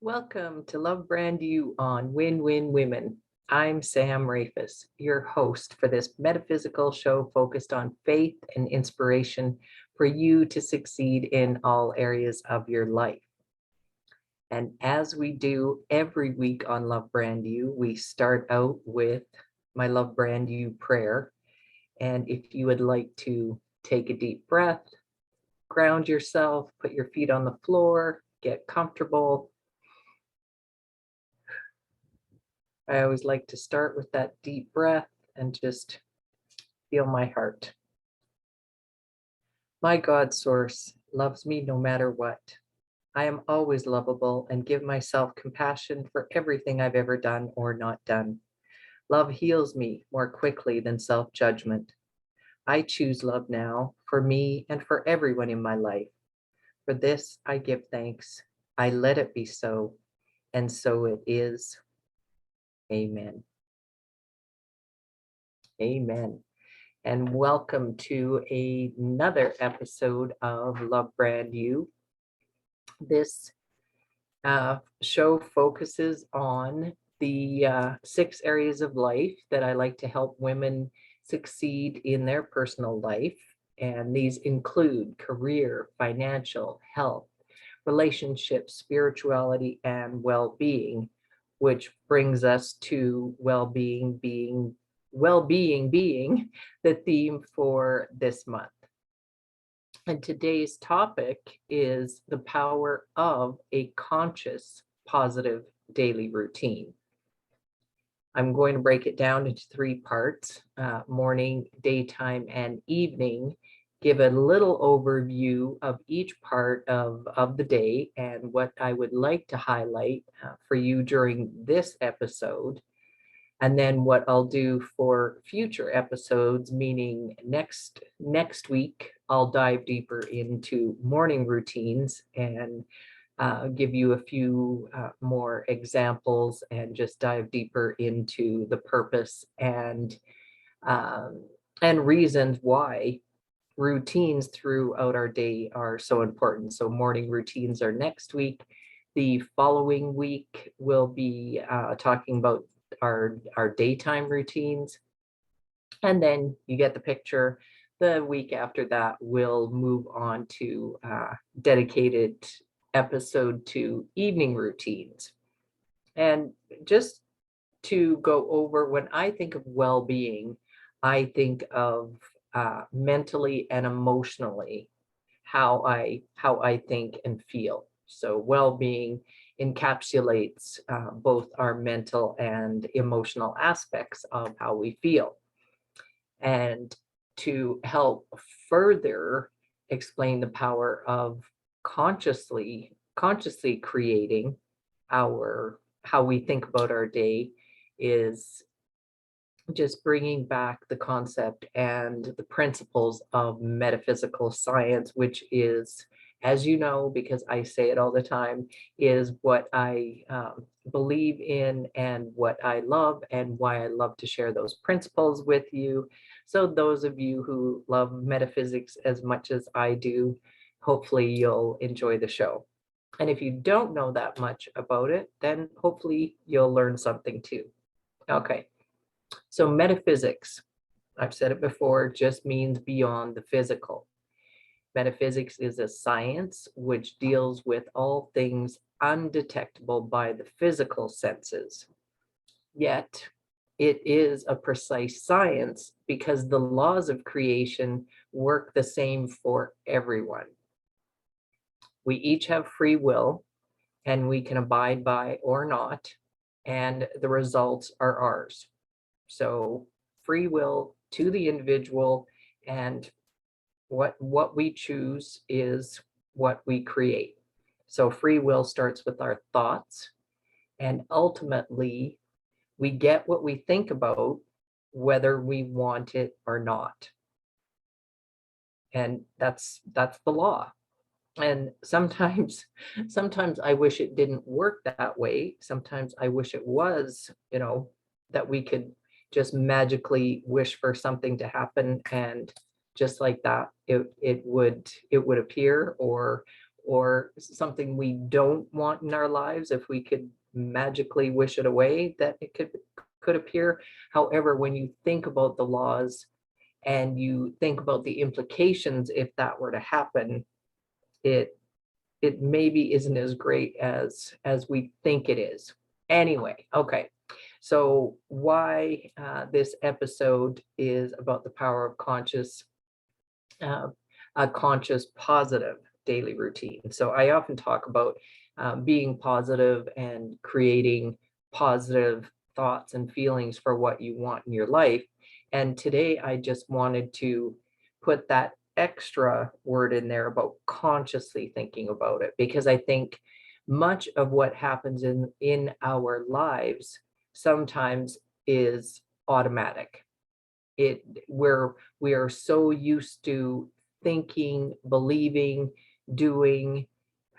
Welcome to Love Brand You on Win Win Women. I'm Sam Rafis, your host for this metaphysical show focused on faith and inspiration for you to succeed in all areas of your life. And as we do every week on Love Brand You, we start out with my Love Brand You prayer. And if you would like to take a deep breath, ground yourself, put your feet on the floor, get comfortable. I always like to start with that deep breath and just feel my heart. My God source loves me no matter what. I am always lovable and give myself compassion for everything I've ever done or not done. Love heals me more quickly than self-judgment. I choose love now for me and for everyone in my life. For this I give thanks. I let it be so, and so it is. Amen. Amen. And welcome to another episode of Love Brand You. This show focuses on the 6 areas of life that I like to help women succeed in their personal life. And these include career, financial, health, relationships, spirituality, and well-being, which brings us to well-being being the theme for this month. And today's topic is the power of a conscious, positive daily routine. I'm going to break it down into 3 parts, morning, daytime, and evening, give a little overview of each part of the day and what I would like to highlight for you during this episode. And then what I'll do for future episodes, meaning next week, I'll dive deeper into morning routines and give you a few more examples and just dive deeper into the purpose and reasons why routines throughout our day are so important. So morning routines are next week. The following week, we'll be talking about our daytime routines. And then you get the picture. The week after that, we'll move on to dedicated episode to evening routines. And just to go over, when I think of well-being, I think of mentally and emotionally how I think and feel. So well-being encapsulates both our mental and emotional aspects of how we feel. And to help further explain the power of consciously creating how we think about our day is just bringing back the concept and the principles of metaphysical science, which is, as you know, because I say it all the time, is what I believe in and what I love and why I love to share those principles with you. So those of you who love metaphysics as much as I do, hopefully you'll enjoy the show. And if you don't know that much about it, then hopefully you'll learn something too. Okay. So metaphysics, I've said it before, just means beyond the physical. Metaphysics is a science which deals with all things undetectable by the physical senses. Yet it is a precise science because the laws of creation work the same for everyone. We each have free will and we can abide by or not, and the results are ours. So free will to the individual, and what we choose is what we create. So free will starts with our thoughts, and ultimately we get what we think about, whether we want it or not. And that's the law. And sometimes I wish it didn't work that way. Sometimes I wish it was, that we could just magically wish for something to happen and just like that it would appear, or or something we don't want in our lives, if we could magically wish it away, that it could appear. However, when you think about the laws and you think about the implications if that were to happen, it maybe isn't as great as we think it is. Anyway, okay. So why this episode is about the power of uh, a conscious, positive daily routine. So I often talk about being positive and creating positive thoughts and feelings for what you want in your life. And today I just wanted to put that extra word in there about consciously thinking about it, because I think much of what happens in our lives sometimes is automatic. We are so used to thinking, believing, doing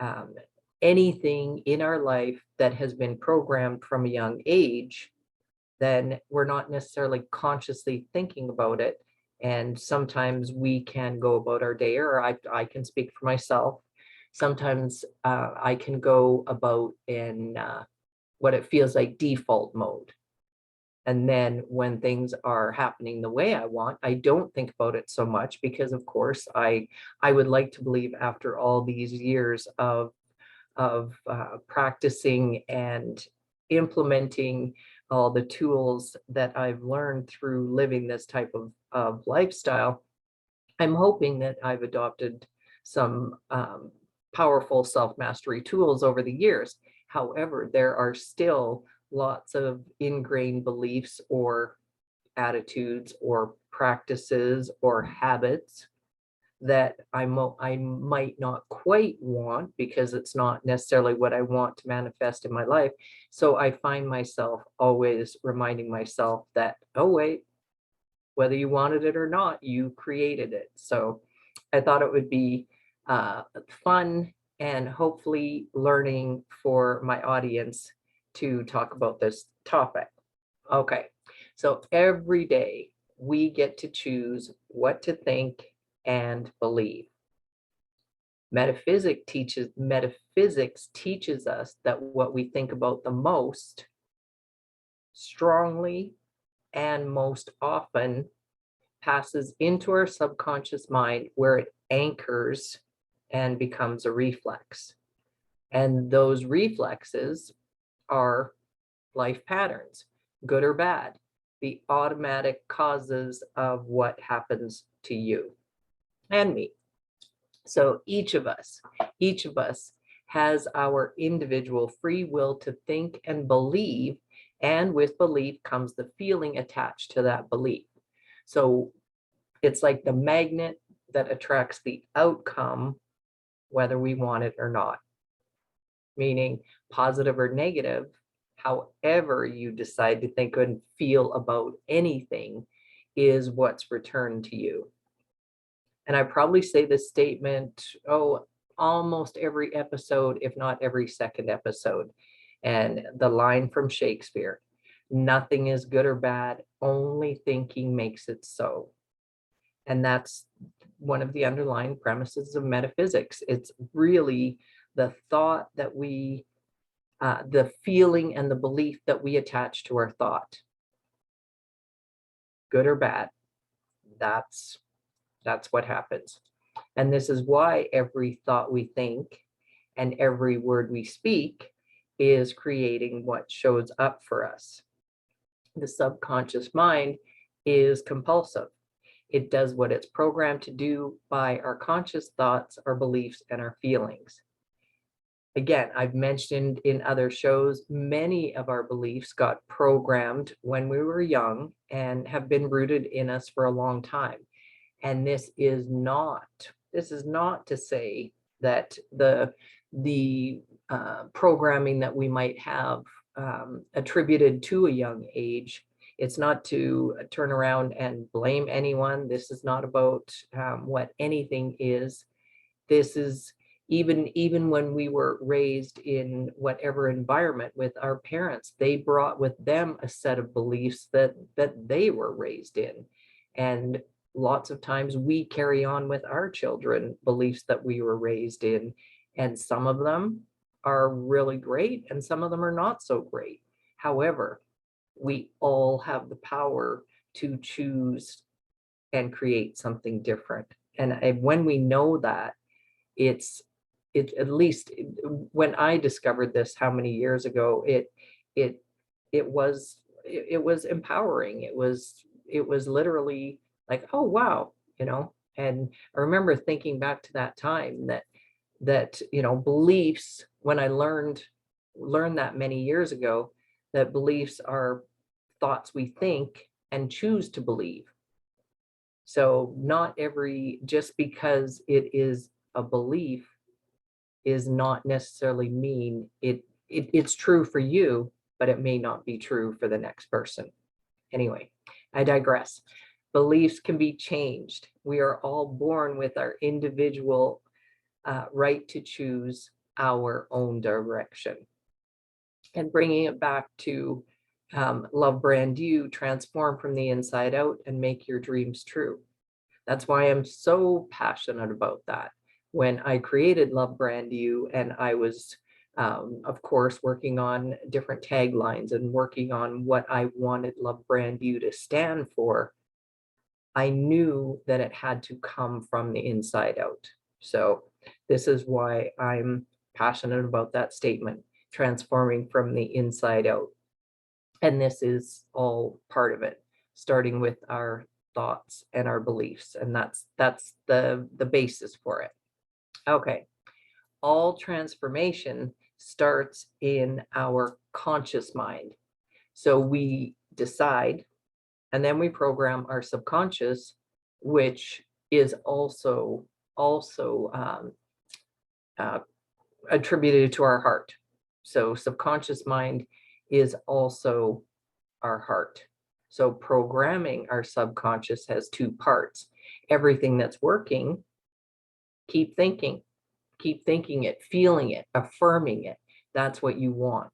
um, anything in our life that has been programmed from a young age, then we're not necessarily consciously thinking about it. And sometimes we can go about our day, or I can speak for myself. Sometimes I can go about in what it feels like default mode. And then when things are happening the way I want, I don't think about it so much, because of course I would like to believe, after all these years of practicing and implementing all the tools that I've learned through living this type of lifestyle, I'm hoping that I've adopted some powerful self-mastery tools over the years. However, there are still lots of ingrained beliefs or attitudes or practices or habits that I might not quite want, because it's not necessarily what I want to manifest in my life. So I find myself always reminding myself that, oh, wait, whether you wanted it or not, you created it. So I thought it would be fun and hopefully learning for my audience to talk about this topic. Okay, so every day we get to choose what to think and believe. Metaphysics teaches us that what we think about the most strongly and most often passes into our subconscious mind, where it anchors and becomes a reflex. And those reflexes are life patterns, good or bad, the automatic causes of what happens to you and me. So each of us has our individual free will to think and believe, and with belief comes the feeling attached to that belief. So it's like the magnet that attracts the outcome, whether we want it or not. Meaning, positive or negative, however you decide to think and feel about anything is what's returned to you. And I probably say this statement, almost every episode, if not every second episode. And the line from Shakespeare, nothing is good or bad, only thinking makes it so. And that's one of the underlying premises of metaphysics. It's really the thought that the feeling and the belief that we attach to our thought. Good or bad, that's what happens. And this is why every thought we think and every word we speak is creating what shows up for us. The subconscious mind is compulsive. It does what it's programmed to do by our conscious thoughts, our beliefs, and our feelings. Again, I've mentioned in other shows, many of our beliefs got programmed when we were young and have been rooted in us for a long time. And this is not to say that the programming that we might have attributed to a young age, it's not to turn around and blame anyone. This is not about what anything is. This is even when we were raised in whatever environment with our parents, they brought with them a set of beliefs that they were raised in. And lots of times we carry on with our children beliefs that we were raised in. And some of them are really great and some of them are not so great. However, we all have the power to choose and create something different. And when we know that, it's at least when I discovered this, how many years ago, it was empowering. It was literally like, oh wow, and I remember thinking back to that time that beliefs, when I learned that many years ago, that beliefs are thoughts we think and choose to believe. So not just because it is a belief is not necessarily mean it's true for you, but it may not be true for the next person. Anyway, I digress. Beliefs can be changed. We are all born with our individual right to choose our own direction. And bringing it back to love brand you, transform from the inside out and make your dreams true. That's why I'm so passionate about that. When I created Love Brand You, and I was, of course, working on different taglines and working on what I wanted Love Brand You to stand for, I knew that it had to come from the inside out. So this is why I'm passionate about that statement, transforming from the inside out. And this is all part of it, starting with our thoughts and our beliefs. And that's the basis for it. Okay. All transformation starts in our conscious mind. So we decide, and then we program our subconscious, which is also attributed to our heart. So subconscious mind is also our heart. So programming our subconscious has two parts. Everything that's working, keep thinking it, feeling it, affirming it. That's what you want.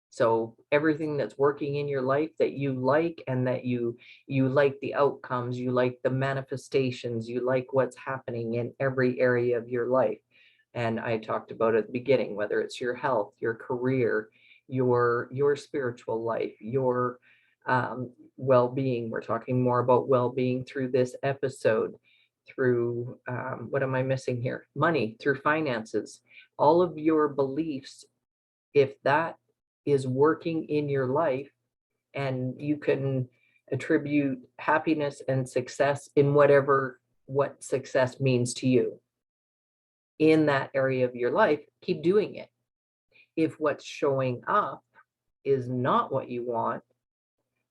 So everything that's working in your life that you like, and that you like the outcomes, you like the manifestations, you like what's happening in every area of your life. And I talked about at the beginning, whether it's your health, your career, your spiritual life, your well-being. We're talking more about well-being through this episode, through what am I missing here? Money, through finances, all of your beliefs. If that is working in your life, and you can attribute happiness and success in what success means to you in that area of your life, keep doing it. If what's showing up is not what you want,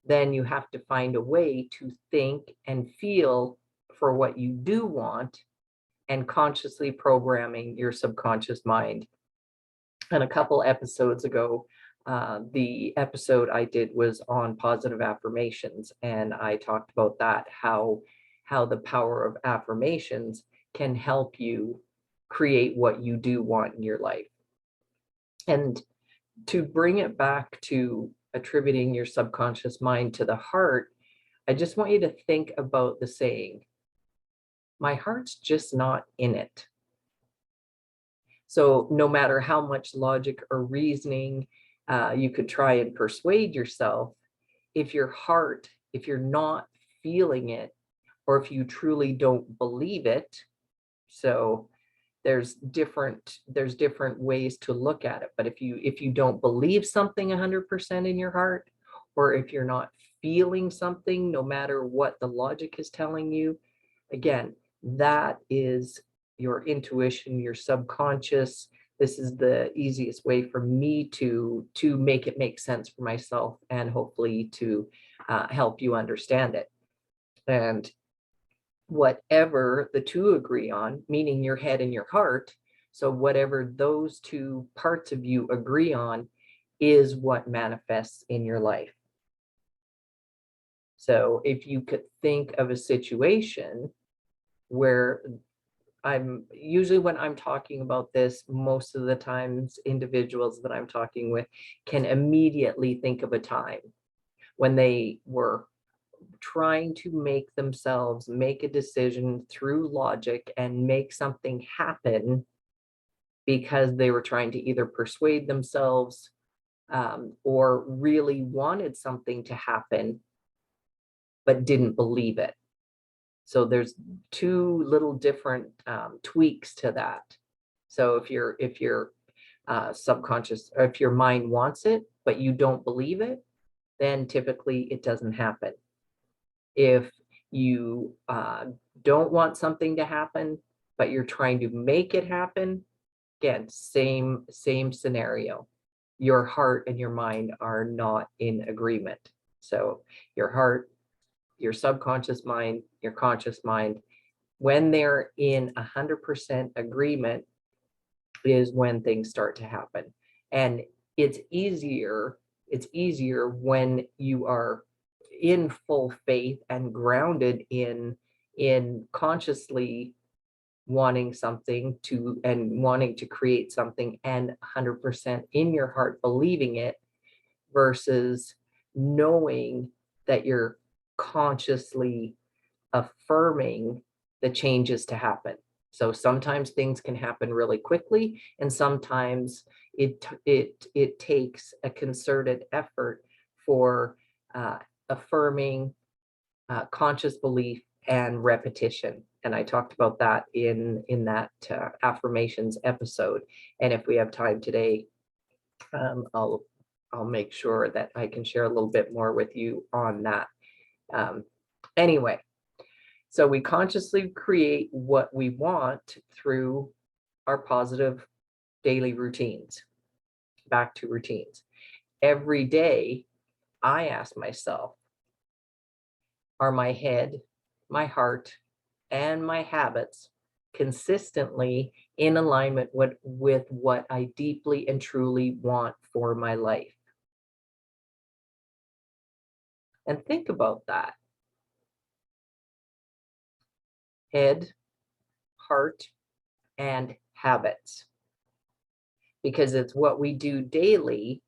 then you have to find a way to think and feel for what you do want, and consciously programming your subconscious mind. And a couple episodes ago, the episode I did was on positive affirmations, and I talked about that, how the power of affirmations can help you create what you do want in your life. And to bring it back to attributing your subconscious mind to the heart, I just want you to think about the saying, my heart's just not in it. So no matter how much logic or reasoning you could try and persuade yourself, if you're not feeling it, or if you truly don't believe it, so there's different ways to look at it. But if you don't believe something 100% in your heart, or if you're not feeling something, no matter what the logic is telling you, again, that is your intuition, your subconscious. This is the easiest way for me to make it make sense for myself, and hopefully to help you understand it. And whatever the two agree on, meaning your head and your heart, so whatever those two parts of you agree on is what manifests in your life. So if you could think of a situation where, when I'm talking about this, most of the times individuals that I'm talking with can immediately think of a time when they were trying to make themselves make a decision through logic and make something happen because they were trying to either persuade themselves or really wanted something to happen, but didn't believe it. So there's two little different tweaks to that. So if your subconscious, or if your mind wants it, but you don't believe it, then typically it doesn't happen. If you don't want something to happen, but you're trying to make it happen, again, same scenario. Your heart and your mind are not in agreement. So your heart, your subconscious mind, your conscious mind, when they're in 100% agreement is when things start to happen. And it's easier when you are in full faith and grounded in consciously wanting something to and wanting to create something and 100% in your heart believing it, versus knowing that you're consciously affirming the changes to happen. So sometimes things can happen really quickly, and sometimes it takes a concerted effort for affirming conscious belief and repetition. And I talked about that in that affirmations episode. And if we have time today, I'll make sure that I can share a little bit more with you on that. Anyway, so we consciously create what we want through our positive daily routines. Back to routines. Every day, I ask myself, are my head, my heart, and my habits consistently in alignment with what I deeply and truly want for my life? And think about that. Head, heart, and habits. Because it's what we do daily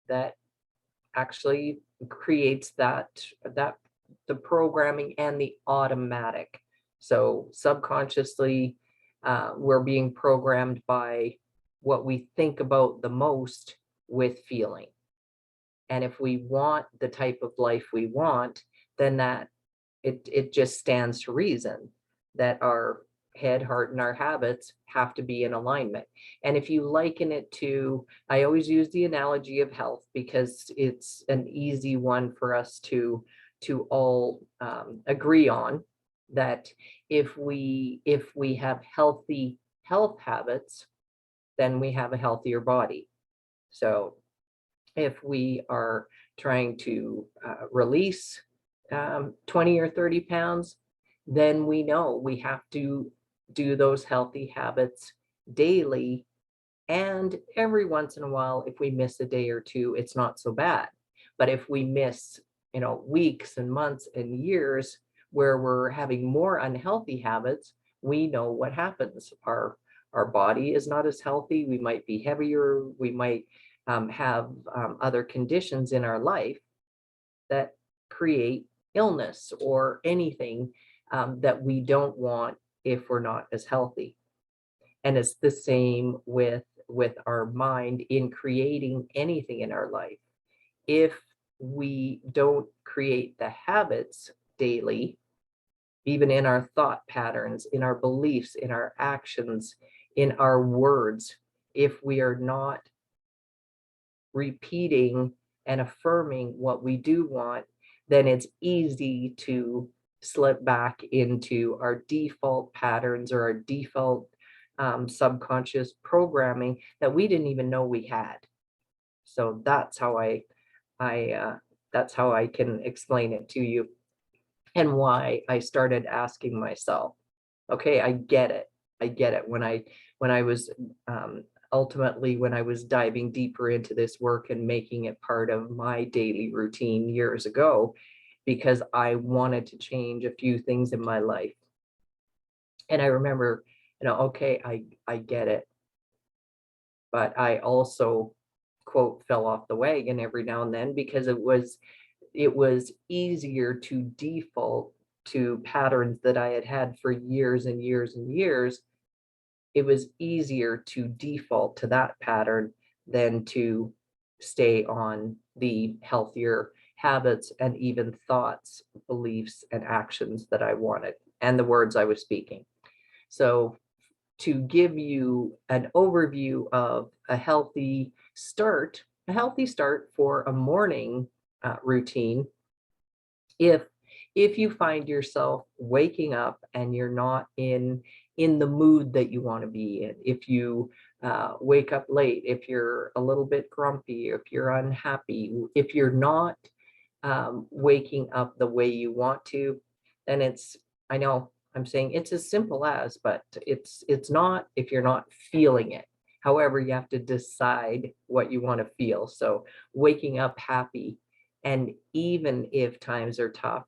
that actually creates the programming and the automatic. So subconsciously, we're being programmed by what we think about the most with feeling. And if we want the type of life we want, then it just stands to reason that our head, heart, and our habits have to be in alignment. And if you liken it to, I always use the analogy of health because it's an easy one for us to all agree on, that if we have healthy health habits, then we have a healthier body. So if we are trying to release 20 or 30 pounds, then we know we have to do those healthy habits daily. And every once in a while, if we miss a day or two, it's not so bad. But if we miss, weeks and months and years where we're having more unhealthy habits, we know what happens. Our body is not as healthy. We might be heavier. We might have other conditions in our life that create illness or anything that we don't want if we're not as healthy. And it's the same with our mind in creating anything in our life. If we don't create the habits daily, even in our thought patterns, in our beliefs, in our actions, in our words, if we are not repeating and affirming what we do want, then it's easy to slip back into our default patterns or our default subconscious programming that we didn't even know we had. So that's how that's how I can explain it to you, and why I started asking myself, okay, I get it. When I was ultimately, when I was diving deeper into this work and making it part of my daily routine years ago, because I wanted to change a few things in my life. And I remember, okay, I get it. But I also, quote, fell off the wagon every now and then because it was easier to default to patterns that I had had for years and years and years it was easier to default to that pattern than to stay on the healthier habits and even thoughts, beliefs, and actions that I wanted, and the words I was speaking. So to give you an overview of a healthy start for a morning routine, if you find yourself waking up and you're not in the mood that you want to be in, if you wake up late, if you're a little bit grumpy, if you're unhappy, if you're not waking up the way you want to, then I know I'm saying it's as simple as, but it's not if you're not feeling it. However, you have to decide what you want to feel. So waking up happy, and even if times are tough,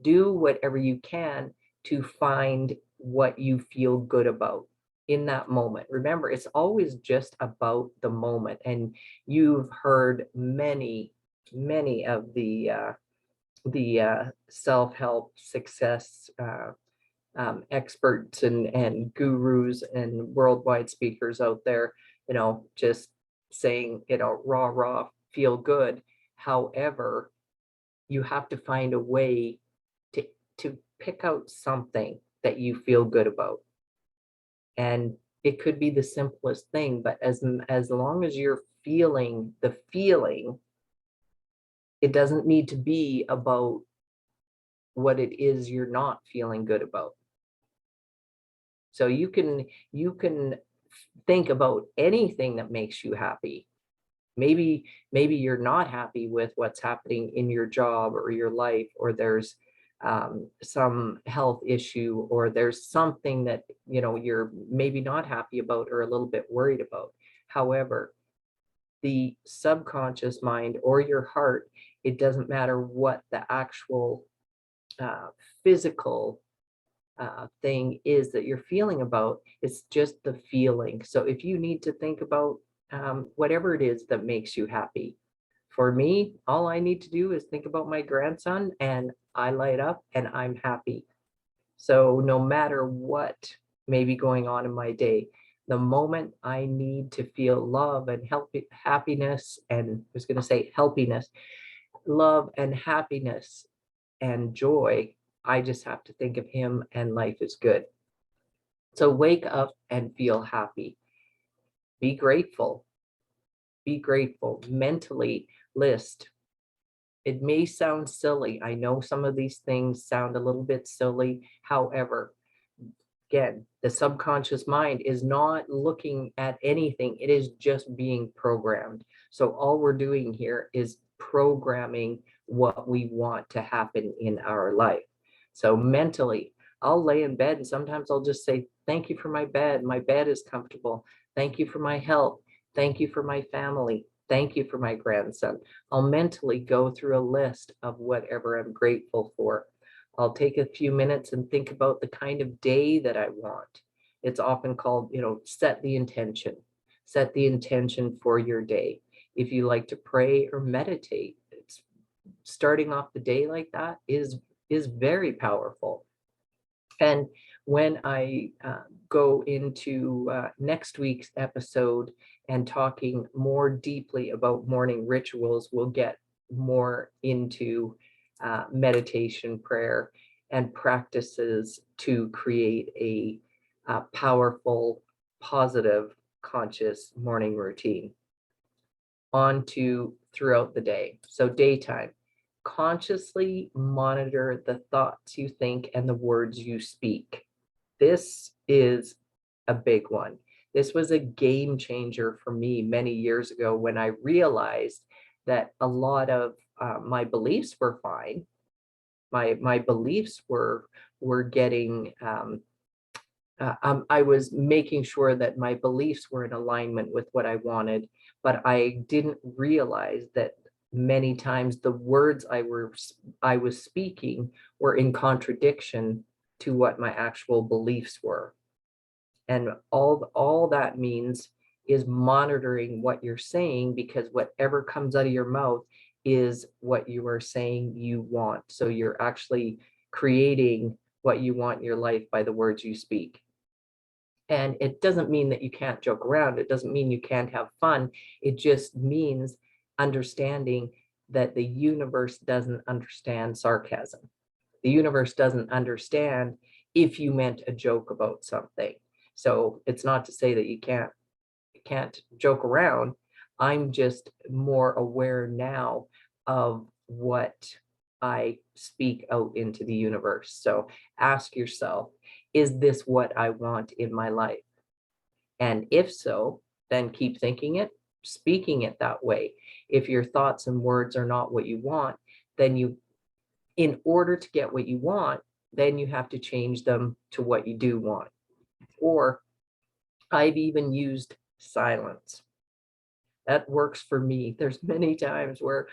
do whatever you can to find what you feel good about in that moment. Remember, it's always just about the moment. And you've heard many of the self-help success experts and gurus and worldwide speakers out there, just saying, rah, rah, feel good. However, you have to find a way to pick out something that you feel good about. And it could be the simplest thing, but as long as you're feeling the feeling, it doesn't need to be about what it is you're not feeling good about. So you can think about anything that makes you happy. Maybe you're not happy with what's happening in your job or your life, or there's some health issue, or there's something that you're maybe not happy about or a little bit worried about. However, the subconscious mind or your heart, it doesn't matter what the actual physical thing is that you're feeling about, it's just the feeling. So if you need to think about whatever it is that makes you happy. For me, all I need to do is think about my grandson and I light up and I'm happy. So no matter what may be going on in my day, the moment I need to feel love and happiness, and I was going to say helpiness, love and happiness and joy, I just have to think of him and life is good. So wake up and feel happy. Be grateful. Be grateful. Mentally list. It may sound silly. I know some of these things sound a little bit silly. However, again, the subconscious mind is not looking at anything. It is just being programmed. So all we're doing here is programming what we want to happen in our life. So mentally, I'll lay in bed and sometimes I'll just say, thank you for my bed. My bed is comfortable. Thank you for my health. Thank you for my family. Thank you for my grandson. I'll mentally go through a list of whatever I'm grateful for. I'll take a few minutes and think about the kind of day that I want. It's often called, set the intention. Set the intention for your day. If you like to pray or meditate, it's starting off the day like that is very powerful. And when I go into next week's episode and talking more deeply about morning rituals, we'll get more into meditation, prayer, and practices to create a powerful, positive, conscious morning routine. On to throughout the day. So daytime. Consciously monitor the thoughts you think and the words you speak. This is a big one. This was a game changer for me many years ago when I realized that a lot of my beliefs were fine. My beliefs were getting, I was making sure that my beliefs were in alignment with what I wanted, but I didn't realize that many times the words I was speaking were in contradiction to what my actual beliefs were. And all that means is monitoring what you're saying, because whatever comes out of your mouth is what you are saying you want. So you're actually creating what you want in your life by the words you speak. And it doesn't mean that you can't joke around. It doesn't mean you can't have fun. It just means understanding that the universe doesn't understand sarcasm. The universe doesn't understand if you meant a joke about something. So it's not to say that you can't joke around. I'm just more aware now of what I speak out into the universe. So ask yourself, is this what I want in my life? And if so, then keep thinking it, speaking it that way. If your thoughts and words are not what you want, then in order to get what you want, then you have to change them to what you do want. Or I've even used silence. That works for me. There's many times where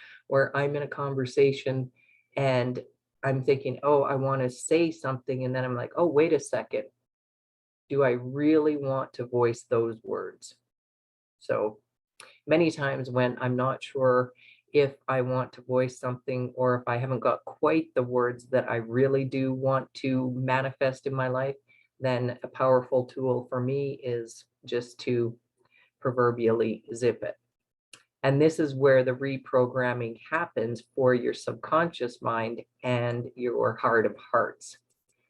I'm in a conversation and I'm thinking, oh, I want to say something. And then I'm like, oh, wait a second. Do I really want to voice those words? So many times when I'm not sure if I want to voice something or if I haven't got quite the words that I really do want to manifest in my life, then a powerful tool for me is just to proverbially zip it. And this is where the reprogramming happens for your subconscious mind and your heart of hearts.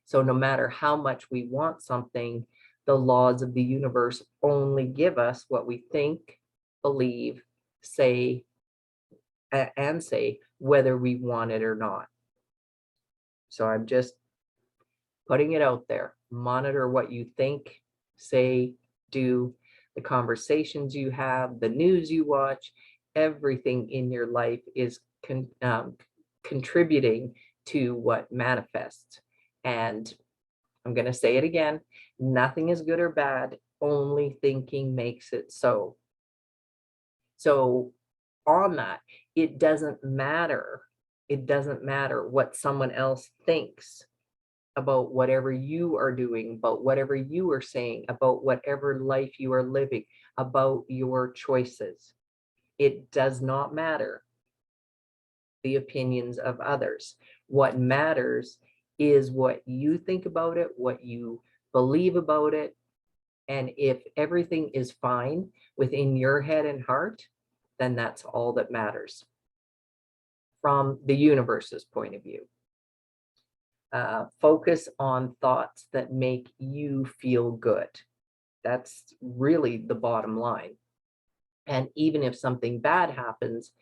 So no matter how much we want something, the laws of the universe only give us what we think, believe, say, and say, whether we want it or not. So I'm just putting it out there. Monitor what you think, say, do, the conversations you have, the news you watch, everything in your life is contributing to what manifests. And I'm going to say it again, nothing is good or bad, only thinking makes it so. So on that, it doesn't matter. It doesn't matter what someone else thinks about whatever you are doing, about whatever you are saying, about whatever life you are living, about your choices. It does not matter the opinions of others. What matters is what you think about it, what you believe about it. And if everything is fine within your head and heart, then that's all that matters from the universe's point of view. Focus on thoughts that make you feel good. That's really the bottom line. And even if something bad happens,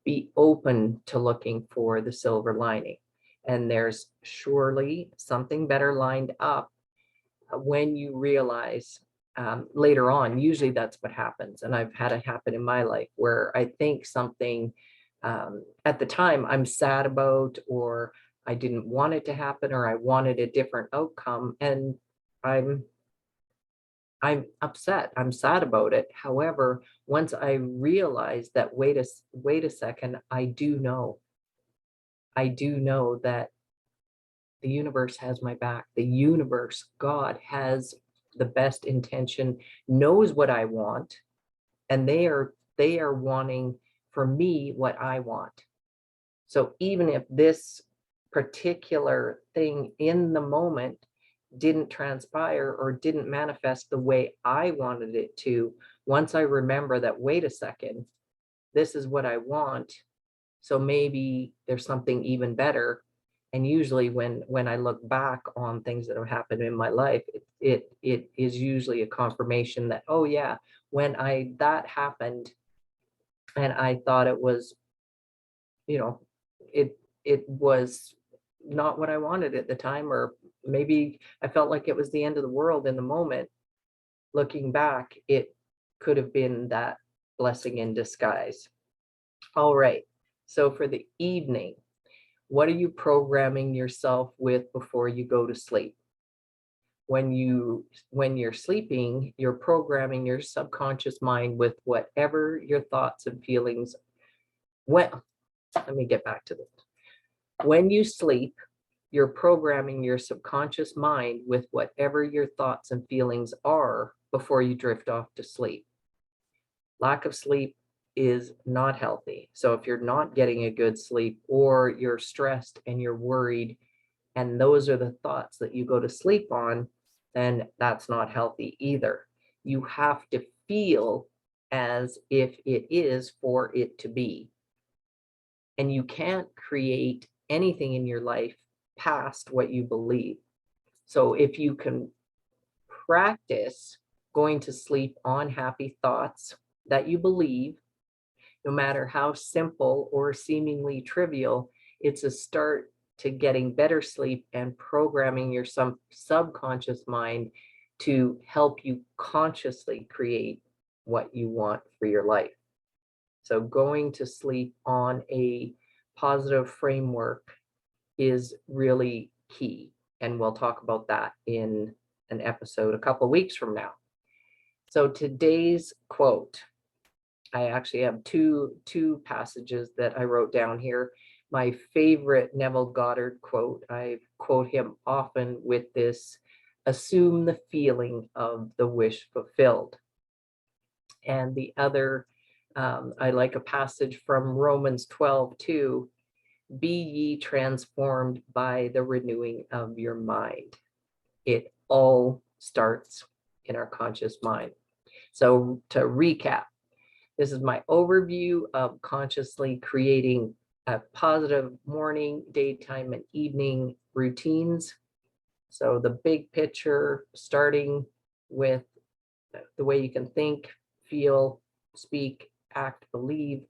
be open to looking for the silver lining. And there's surely something better lined up when you realize later on, usually that's what happens. And I've had it happen in my life where I think something at the time I'm sad about, or I didn't want it to happen, or I wanted a different outcome. And I'm upset. I'm sad about it. However, once I realized that, wait a second, I do know that the universe has my back. The universe, God, has the best intention, knows what I want, and they are wanting for me what I want. So even if this particular thing in the moment didn't transpire or didn't manifest the way I wanted it to, once I remember that, wait a second, this is what I want, so maybe there's something even better. And usually when I look back on things that have happened in my life, it is usually a confirmation that, oh yeah, when that happened and I thought it was, it was not what I wanted at the time, or maybe I felt like it was the end of the world in the moment. Looking back, it could have been that blessing in disguise. All right. So for the evening, what are you programming yourself with before you go to sleep? When you're sleeping, you're programming your subconscious mind with whatever your thoughts and feelings. Well, let me get back to this. When you sleep, you're programming your subconscious mind with whatever your thoughts and feelings are before you drift off to sleep. Lack of sleep is not healthy. So if you're not getting a good sleep, or you're stressed and you're worried, and those are the thoughts that you go to sleep on, then that's not healthy either. You have to feel as if it is for it to be. And you can't create anything in your life past what you believe. So if you can practice going to sleep on happy thoughts that you believe, no matter how simple or seemingly trivial, it's a start to getting better sleep and programming your subconscious mind to help you consciously create what you want for your life. So going to sleep on a positive framework is really key. And we'll talk about that in an episode a couple of weeks from now. So today's quote, I actually have two passages that I wrote down here. My favorite Neville Goddard quote, I quote him often with this: assume the feeling of the wish fulfilled. And the other, I like a passage from Romans 12:2, be ye transformed by the renewing of your mind. It all starts in our conscious mind. So to recap, this is my overview of consciously creating a positive morning, daytime, and evening routines. So the big picture, starting with the way you can think, feel, speak, act, believe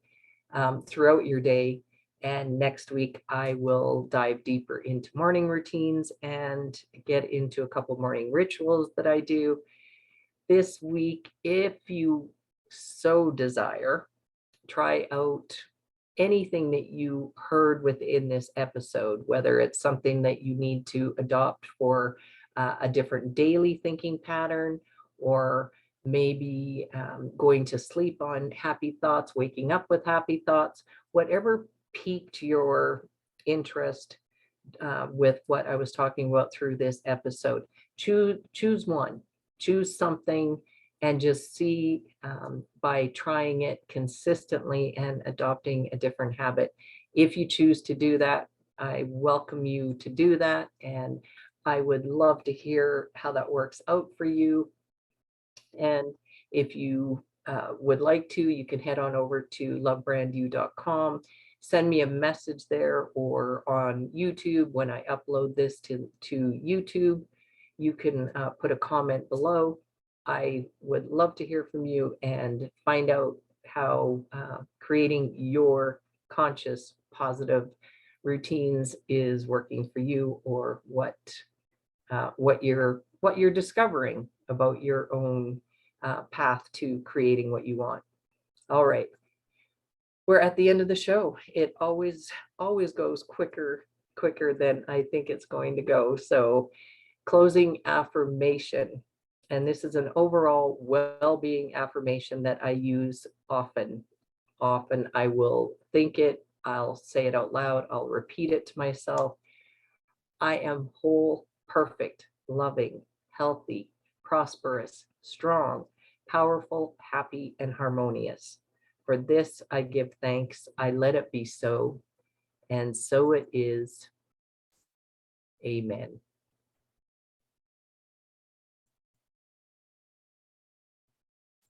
throughout your day. And next week, I will dive deeper into morning routines and get into a couple morning rituals that I do. This week, if you so desire, try out anything that you heard within this episode, whether it's something that you need to adopt for a different daily thinking pattern, or maybe going to sleep on happy thoughts, waking up with happy thoughts, whatever piqued your interest with what I was talking about through this episode. Choose one, choose something, and just see by trying it consistently and adopting a different habit. If you choose to do that, I welcome you to do that. And I would love to hear how that works out for you. And if you would like to, you can head on over to lovebrandyou.com, send me a message there, or on YouTube when I upload this to YouTube, you can put a comment below. I would love to hear from you and find out how creating your conscious positive routines is working for you, or what you're discovering about your own path to creating what you want. All right, we're at the end of the show. It always goes quicker than I think it's going to go. So closing affirmation. And this is an overall well-being affirmation that I use often. Often I will think it, I'll say it out loud, I'll repeat it to myself. I am whole, perfect, loving, healthy, prosperous, strong, powerful, happy, and harmonious. For this I give thanks. I let it be so, and so it is. Amen.